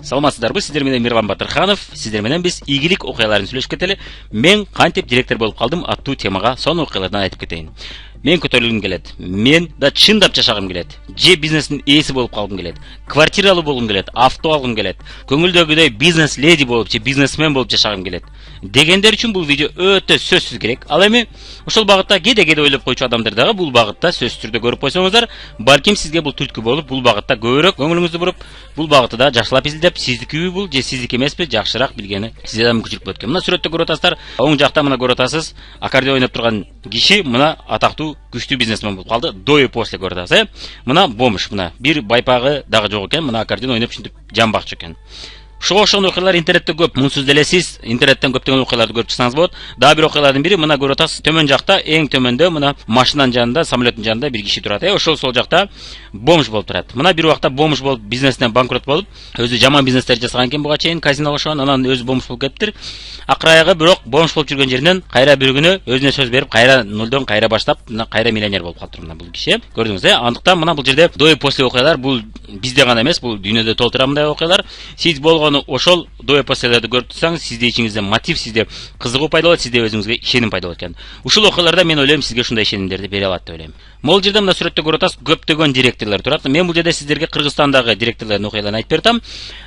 Саламатсыздарбы, сиздер менен Мирлан Батырханов. Сиздер менен биз ийгилик окуяларын сүйлөшүп кетели. Мен кантип директор болуп калдым аттуу темага сонун окуялардан айтып кетейин. Мен көтөрүлгүм келет. Мен да чындап жашагым келет. Же бизнестин ээси болуп калгым келет. Квартиралуу болгум келет, авто алгым келет. Көңүлдөгүдөй бизнес леди болуп же бизнесмен болуп жашагым келет дегендер үчүн бул видео өтө сөзсүз керек. Ал эми ошол багытта кээде ойлоп койчу адамдар дагы бул багытта сөзсүз түрдө көрүп койсоңуздар, балким сизге бул түрткү болуп, бул багытта көбүрөөк көңүлүңүздү буруп, бул багытты да жакшылап изилдеп, сиздикиби бул же сиздики эмеспи, жакшыраак билгени сизде да мүмкүнчүлүк болот экен. Мына сүрөттө көрүп атасыздар, оң жакта мына көрүп атасыз, аккордеон ойноп турган киши мына атактуу күчтүү бизнесмен болуп калды. До и после көрүп атасыз, Мына бомж, мына бир байпагы дагы жок экен, мына аккордеон ойноп ушинтип жан бакчу экен. Ошого окшогон окуялар интернетте көп. Мунсуз деле сиз интернеттен көптөгөн окуяларды көрүп чыксаңыз болот. Дагы бир окуялардын бири мына көрүп атасыз, төмөн жакта, эң төмөндө мына машинанын жанында, самолеттун жанында бир киши турат. Ошол сол жакта бомж болуп турат. Мына бир убакта бомж болуп, бизнестен банкрот болуп, өзү жаман бизнестер жасаган экен буга чейин, казино ошон, анан өзү бомж болуп кетиптир. Акырайгы бирок бомж болуп жүргөн жеринен кайра бир күнү өзүнө сөз берип, кайра нолдон кайра баштап, мына кайра миллионер болуп калыптыр мына бул киши. Көрдүңүз, Андыктан мына бул жерде до и после окуялар бул бизде гана эмес, бул дүйнөдө толтура мындай окуялар. Сиз болгону ошол до и последерди көрүп турсаңыз, сизде ичиңизде мотив, сизде кызыгуу пайда болот, сизде өзүңүзгө ишеним пайда болот экен. Ушул окуяларда мен ойлойм сизге ушундай ишенимдерди бере алат деп ойлойм. Могул жерде мына сүрөттө көрүп атасыз, көптөгөн директорлор турат. Мен бул жерде сиздерге Кыргызстандагы директорлордун окуяларын айтып берем.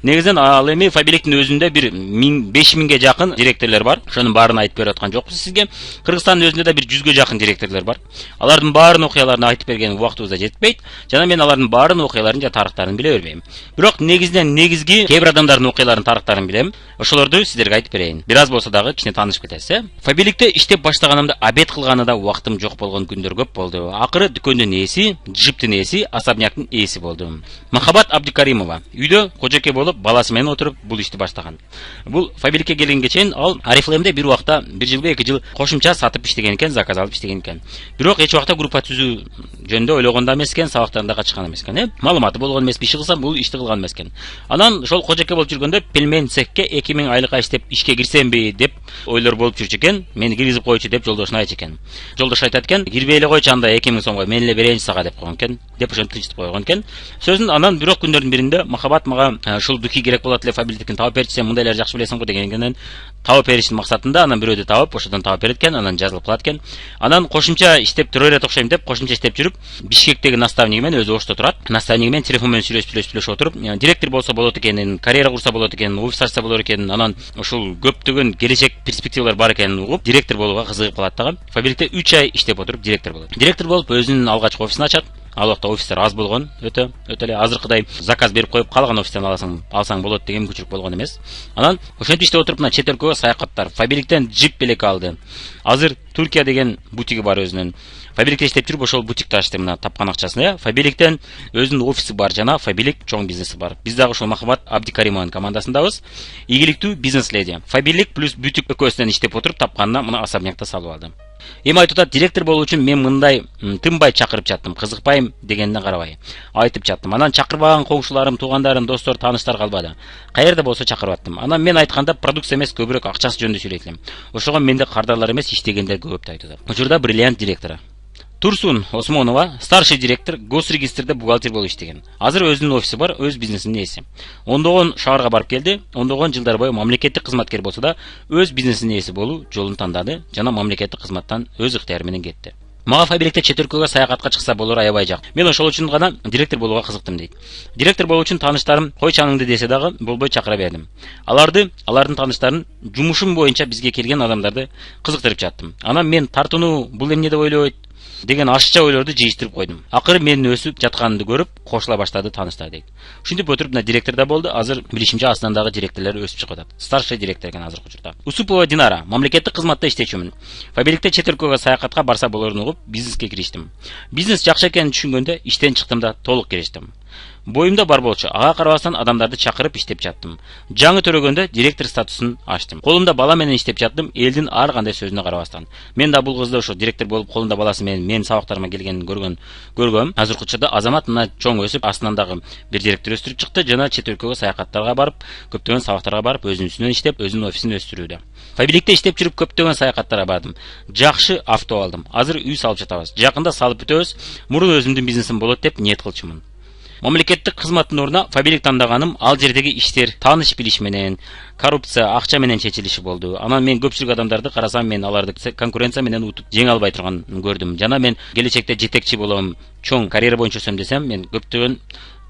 Негизинен ал эми Фабиликтин өзүндө бир 5000ге жакын директорлор бар. Ошонун баарын айтып берип аткан жокпуз сизге. Кыргызстандын өзүндө да бир 100ге жакын директорлор бар. Алардын баарын окуяларын айтып берген убактыбыз да жетпейт. Жана мен алардын баарын окуяларын жана тарыхтарын биле бербейм. Бирок негизинен негизги кээ бир адамдардын окуяларын, тарыхтарын билем. Ошолорду сиздерге айтып берейин. Бир аз болсо дагы кичине таанышып кетесиз, Фабиликте иштеп баштаганымда обед кылганы да убактым жок болгон күндөр көп болду. Акыры дүкөндүн ээси, джиптин ээси, особняктын ээси болдум. Махабат Абдикаримова үйдө кожоке болуп, баласы менен отуруп бул ишти баштаган. Бул Фабиликке келгенге чейин ал Арифлемде бир убакта 1 жылга 2 жыл кошумча сатып иштеген экен, заказ алып иштеген экен. Бирок эч убакта группа түзүү жөнүндө ойлогон да эмес экен, сабактардан да качкан эмес экен, Маалыматы болгон эмес, иши кылсам бул ишти кылган эмес экен. Анан ошол кожоке болуп жүргөндө пельмен цехке 2000 айлыкка иштеп ишке кирсемби деп ойлор болуп жүрчү экен. Мени киргизип койчу деп жолдошуна айтчу экен. Жолдош айтат экен, кирбей эле койчу анда 2000 сомго, мен эле берейинчи сага деп койгон экен. Деп ошентип тынчтып койгон экен. Сөзүн анан бирок күндөрдүн биринде Махабат мага ушул дүки керек болот эле, Фабиликтин таап берчи, сен мындайлар жакшы билесиң го дегенден таап бериштин максатында анан бирөөдү таап, ошодон таап берет экен, анан жазылып калат экен. Анан кошумча иштеп тура берет окшойм деп, кошумча иштеп жүрүп, Бишкектеги наставниги менен өзү Ошто турат. Наставниги менен телефон менен сүйлөшүп отуруп, директор болсо болот экенин, карьера курса болот экенин, офис ачса болот экенин, анан ушул көптөгөн келечек перспективалар бар экенин угуп, директор болууга кызыгып калат дагы. Фабиликте 3 ай иштеп отуруп директор болот. Директор болуп өзүнүн алгачкы офисин ачат. Ал убакта офистер аз болгон, өтө эле азыркыдай заказ берип коюп калган офистен алсаң болот деген мүмкүнчүлүк болгон эмес. Анан ошентип иштеп отуруп мына чет өлкөгө саякаттар, Фабиликтен джип белек алды. Азыр Туркия деген бутиги бар өзүнүн. Фабиликте иштеп жүрүп ошол бутикти ачты, мына тапкан акчасын, Фабиликтен өзүнүн офиси бар жана Фабилик чоң бизнеси бар. Биз дагы ошол Махабат Абдикаримованын командасындабыз. Ийгиликтүү бизнес леди. Фабилик плюс бутик экөөсүнөн иштеп отуруп тапканына мына особнякта салып алды. Эми айтып атат, директор болуу үчүн мен мындай тынбай чакырып жаттым, кызыкпайм дегенине карабай. Айтып жаттым. Анан чакырбаган коңшуларым, туугандарым, достор, тааныштар калбады. Каерде болсо чакырып аттым. Анан мен айтканда продукция эмес, көбүрөөк акчасы жөнүндө сүйлөйт элем. Ошого менде кардарлар эмес, иштегендер көп деп айтып атат. Учурда бриллиант директору. Турсун Осмонова, старший директор, госрегистрде бухгалтер болуп иштеген. Азыр өзүнүн офиси бар, өз бизнесинин ээси. Ондогон шаарга барып келди, ондогон жылдар бою мамлекеттик кызматкер болсо да, өз бизнесинин ээси болуу жолун тандады жана мамлекеттик кызматтан өз ыктыяры менен кетти. Мага Фабиликте чет өлкөгө саякатка чыкса болор аябай жак. Мен ошол үчүн гана директор болууга кызыктым дейт. Директор болуу үчүн тааныштарым кой чаныңды десе дагы болбой чакыра бердим. Алардын тааныштарын жумушум боюнча бизге келген адамдарды кызыктырып жаттым. Анан мен тартынуу бул эмне деп ойлойт деген ашыкча ойлорду жыйыштырып койдум. Акыры менин өсүп жатканымды көрүп, кошула баштады тааныштар дейт. Ушинтип отуруп мына директор да болду. Азыр билишимче астынан дагы директорлор өсүп чыгып атат. Старший директор экен азыркы учурда. Усупова Динара, мамлекеттик кызматта иштечүмүн. Фабиликте чет өлкөгө саякатка барса болорун угуп, бизнеске кириштим. Бизнес жакшы экенин түшүнгөндө иштен чыктым да толук кириштим. Боюмда бар болчу, ага карабастан адамдарды чакырып иштеп жаттым. Жаңы төрөгөндө директор статусун ачтым. Колумда бала менен иштеп жаттым, элдин ар кандай сөзүнө карабастан. Мен да бул кызды ошо директор болуп, колунда баласы менен менин сабактарыма келгенин көргөм. Азыркы учурда Азамат мына чоң өсүп, астынан дагы бир директор өстүрүп чыкты жана чет өлкөгө саякаттарга барып, көптөгөн сабактарга барып, өзүнүн үстүнөн иштеп, өзүнүн офисин өстүрүүдө. Фабиликте иштеп жүрүп көптөгөн саякаттарга бардым. Жакшы авто алдым. Азыр үй салып жатабыз. Жакында салып бүтөбүз. Мурун өзүмдүн бизнесим болот деп ниет кылчумун. Мамлекеттик кызматтын ордуна фабилик тандаганым ал жердеги иштер тааныш билиш менен, коррупция, акча менен чечилиши болду. Анан мен көпчүлүк адамдарды карасам, мен аларды конкуренция менен утуп жеңе албай турганын көрдүм. Жана мен келечекте жетекчи болом, чоң карьера боюнча өсөм десем, мен көптөгөн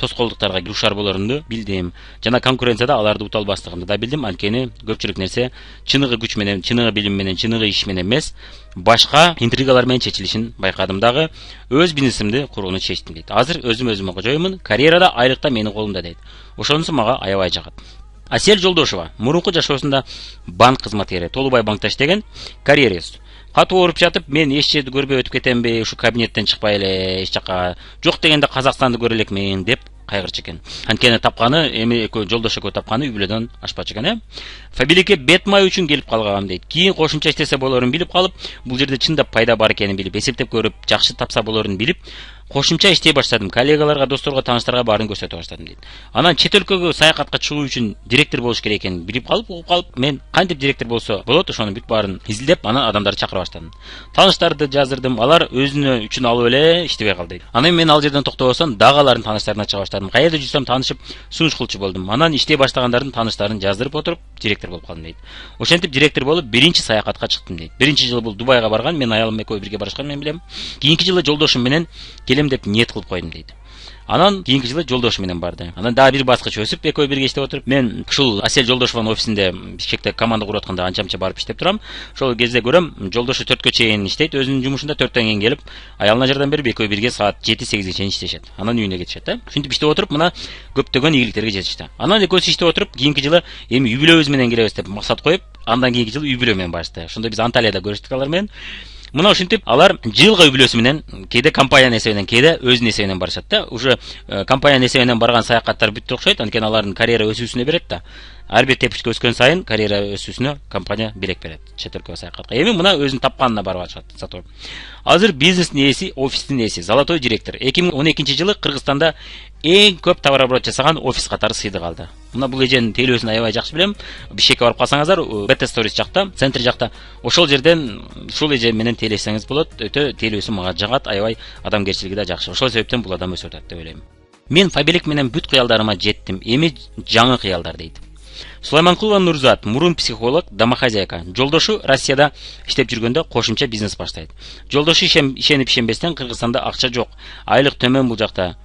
тоскоолдуктарга дуушар болорумду билдим. Жана конкуренцияда аларды ута албастыгымды да билдим. Анткени көпчүлүк нерсе чыныгы күч менен, чыныгы билим менен, чыныгы иш менен эмес, башка интригалар менен чечилишин байкадым дагы. Өз бизнесимди курууну чечтим дейт. Азыр өзүм кожоюмун, карьерада айлыкта менин колумда дейт. Ошонусу мага аябай жагат. Асель Жолдошова мурунку жашоосунда банк кызматкери, Толубай банкта иштеген, карьерист. Катуу ооруп жатып, мен эч жерди көрбөй өтүп кетемби, ушу кабинеттен чыкпай эле эч жака, жок дегенде Казакстанды көрө элекмин деп кайгырчу экен. Анткени тапканы, эми Жолдош экөө тапканы үй бүлөдөн ашпачу экен, Фабиликке бет май үчүн келип калгам дейт. Кийин кошумча иштесе болорун билип калып, бул жерде чындап пайда бар экенин билип, эсептеп көрүп, жакшы тапса болорун билип, кошумча иштей баштадым. Коллегаларга, досторго, тааныштарга баарын көрсөтө баштадым дейт. Анан чет өлкөгө саякатка чыгуу үчүн директор болуш керек экенин билип калып, мен кантип директор болсо болот, ошону бүт баарын изилдеп, анан адамдарды чакыра баштадым. Тааныштарды жаздырдым, алар өзүнө үчүн алып эле иштебей калды дейт. Анан мен ал жерден токтобосом, дагы алардын тааныштарына чыга баштадым. Каерде жүрсөм таанышып, сунуш кылчу болдум. Анан иштей баштагандардын тааныштарын жаздырып отуруп, директор болуп калдым дейт. Ошентип директор болуп, биринчи саякатка чыктым дейт. Биринчи жылы бул Дубайга барган, мен аялым экөө бирге барышкан, мен билем. Кийинки жылы Жолдошум менен келем деп ниет кылып койдум дейт. Анан кийинки жылы Жолдош менен барды. Анан дагы бир баскыч өсүп, экөө бирге иштеп отуруп, мен ушул Асель Жолдошованын офисинде Бишкекте команда куруп атканда анча барып иштеп турам. Ошол кезде көрөм, Жолдошу 4кө чейин иштейт, өзүнүн жумушунда 4төн кийин келип, аялына жардам берип, экөө бирге саат 7-8ге чейин иштешет. Анан үйүнө кетишет да. Ушинтип иштеп отуруп, мына көптөгөн ийгиликтерге жетишти. Анан экөөсү иштеп отуруп, кийинки жылы эми үй бүлөбүз менен келебиз деп максат коюп, андан кийинки жылы үй бүлө менен барышты. Ошондо биз Анталияда көрүштүк алар менен. Мына ушинтип алар жылга үй бүлөсү менен, кээде компаниянын эсебинен, кээде өзүнүн эсебинен барышат да. Уже компаниянын эсебинен барган саякаттар бүттү окшойт, анткени алардын карьера өсүүсүнө берет да. Ар бир тепишке өскөн сайын карьера өсүүсүнө компания белек берет. Чет өлкөгө саякатка. Эми мына өзүнүн тапканына барып атышат. Азыр бизнестин ээси, офистин ээси, Золотой директор. 2012-жылы Кыргызстанда эң көп товарооборот жасаган офис катары сыйдык алды. Мына бул эженин тейлөөсүн аябай жакшы билем. Бишкекке барып калсаңыздар, BT Stories жакта, центр жакта, ошол жерден ушул эже менен тейлешсеңиз болот. Өтө тейлөөсү мага жагат, аябай адамгерчилиги да жакшы. Ошол себептен бул адам өсүп атат деп ойлойм. Мен Фабилик менен бүт кыялдарыма жеттим. Эми жаңы кыялдар дейт. Сулайманкулова Нурзат, мурун психолог, домохозяйка. Жолдошу Россияда иштеп жүргөндө кошумча бизнес баштайт. Жолдошу ишенип ишенбестен Кыргызстанда акча жок, айлык төмөн бул жакта.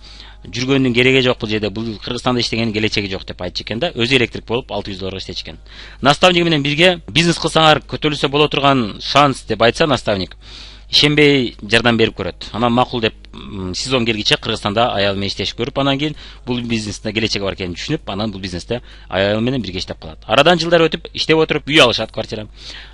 Жүргөндүн кереги жок бул жерде, бул Кыргызстанда иштегенин келечеги жок деп айтчу экен да. Өзү электрик болуп $600 иштечү экен. Наставник менен бирге бизнес кылсаңар көтөрүлсө боло турган шанс деп айтса наставник, ишенбей жардам берип көрөт. Анан макул деп сезон келгиче Кыргызстанда аял менен иштешип көрүп, анан кийин бул бизнесте келечеги бар экенин түшүнүп, анан бул бизнесте аял менен бирге иштеп калат. Арадан жылдар өтүп, иштеп отуруп үй алышат, квартира,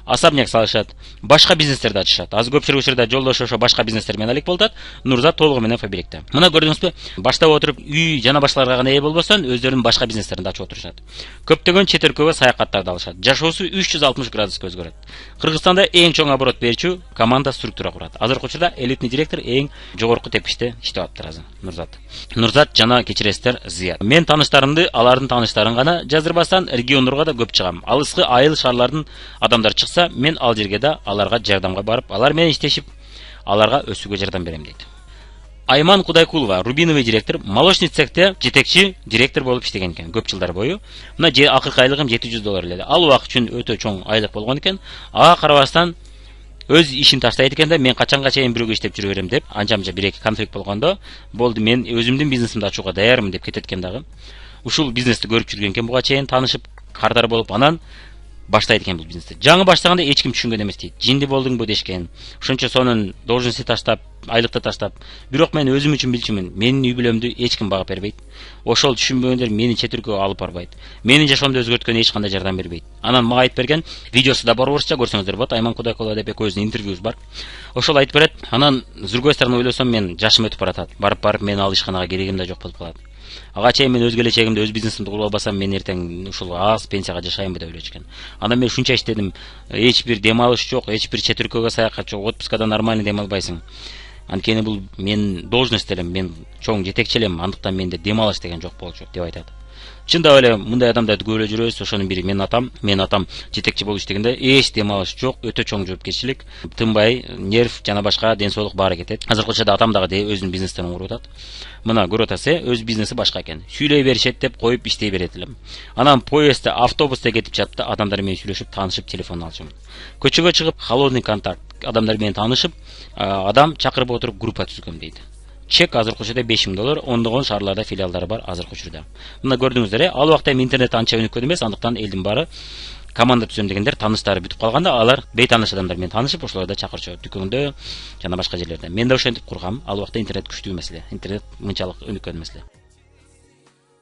особняк салышат, башка бизнестерди ачышат. Азыр көпчүлүк учурда Жолдош ошо башка бизнестер менен алек болот, Нурзат толугу менен Фабиликте. Мына көрдүңүзбү? Баштап отуруп үй жана башкаларга гана ээ болбостон, өздөрүнүн башка бизнестерин ачып отурушат. Көптөгөн чет өлкөгө саякаттарды алышат. Жашоосу 360 градуска өзгөрөт. Кыргызстанда эң чоң оборот берүүчү команда структура курат. Азыркы учурда элитный директор эң жогорку тепкичте иштеп атыптыр азыр. Нурзат жана кечиресиздер Зият. Мен тааныштарымды алардын тааныштарын гана жаздырбастан региондорго да көп чыгам. Алыскы айыл шаарлардын адамдары чыкса, мен ал жерге да аларга жардамга барып, алар менен иштешип, аларга өсүүгө жардам берем дейт. Айман Кудайкулова, Рубиновый директор, молочный цехте жетекчи директор болуп иштеген экен көп жылдар бою. Мына акыркы айлыгым $700 эле. Ал убакыт үчүн өтө чоң айлык болгон экен. Ага карабастан өз ишин таштайт экен да, мен качанга чейин бирөөгө иштеп жүрө берем деп, анча-мынча бир-эки конфликт болгондо, болду, мен өзүмдүн бизнесимди ачууга даярмын деп кетет экен дагы. Ушул бизнести көрүп жүргөн экен, буга чейин таанышып, кардар болуп, анан баштайт экен бул бизнести. Жаңы баштаганда эч ким түшүнгөн эмес дейт. Жинди болдуңбу дешкен. Ошончо сонун должности таштап, айлыкты таштап, бирок мен өзүм үчүн билчүмүн. Менин үй бүлөмдү эч ким багып бербейт. Ошол түшүнбөгөндөр мени чет өлкөгө алып барбайт. Менин жашоомду өзгөрткөн эч кандай жардам бербейт. Анан мага айтып берген, видеосу да бар орусча, көрсөңүздөр болот. Айман Кудайкулова деп экөөбүздүн интервьюбуз бар. Ошол айтып берет. Анан с другой стороны ойлосом, мен жашым өтүп баратат. Барып мен ал ишканага керегим да жок болуп калат. Ага чейин мен өз келечегимди, өз бизнесимди куруп албасам, мен эртең ушул аз пенсияга жашайынбы деп ойлочу экен. Анан мен ушунча иштедим, эч бир дем алыш жок, эч бир чет өлкөгө саякат жок, отпускада нормально дем албайсың. Анткени бул мен должность элем, мен чоң жетекчи элем, андыктан менде дем алыш деген жок болчу деп айтат. Чындап эле мындай адамдарды көп эле жүрөбүз. Ошонун бири менин атам жетекчи болуш дегенде эч дем алыш жок, өтө чоң жоопкерчилик, тынбай нерв жана башка ден соолук баары кетет. Азыркы учурда атам дагы өзүнүн бизнестерин куруп атат. Мына көрүп атасы, өз бизнеси башка экен. Сүйлөй беришет деп коюп иштей берет элем. Анан поездда, автобуста кетип жатты, адамдар менен сүйлөшүп, таанышып, телефон алышым. Көчөгө чыгып, холодный контакт, адамдар менен таанышып, адам чакырып отуруп группа түзгөм дейт. Чек азыркы учурда $5000, ондогон шаарларда филиалдары бар азыркы учурда. Мына көрдүңүздөр, ал убакта интернет анча өнүккөн эмес, андыктан элдин баары команда түзөм дегендер тааныштары бүтүп калганда, алар бейтааныш адамдар менен таанышып, ошолорду чакырчу дүкөндө жана башка жерлерде. Мен да ошентип кургам. Ал убакта интернет күчтүү маселе. Интернет мынчалык өнүккөн маселе.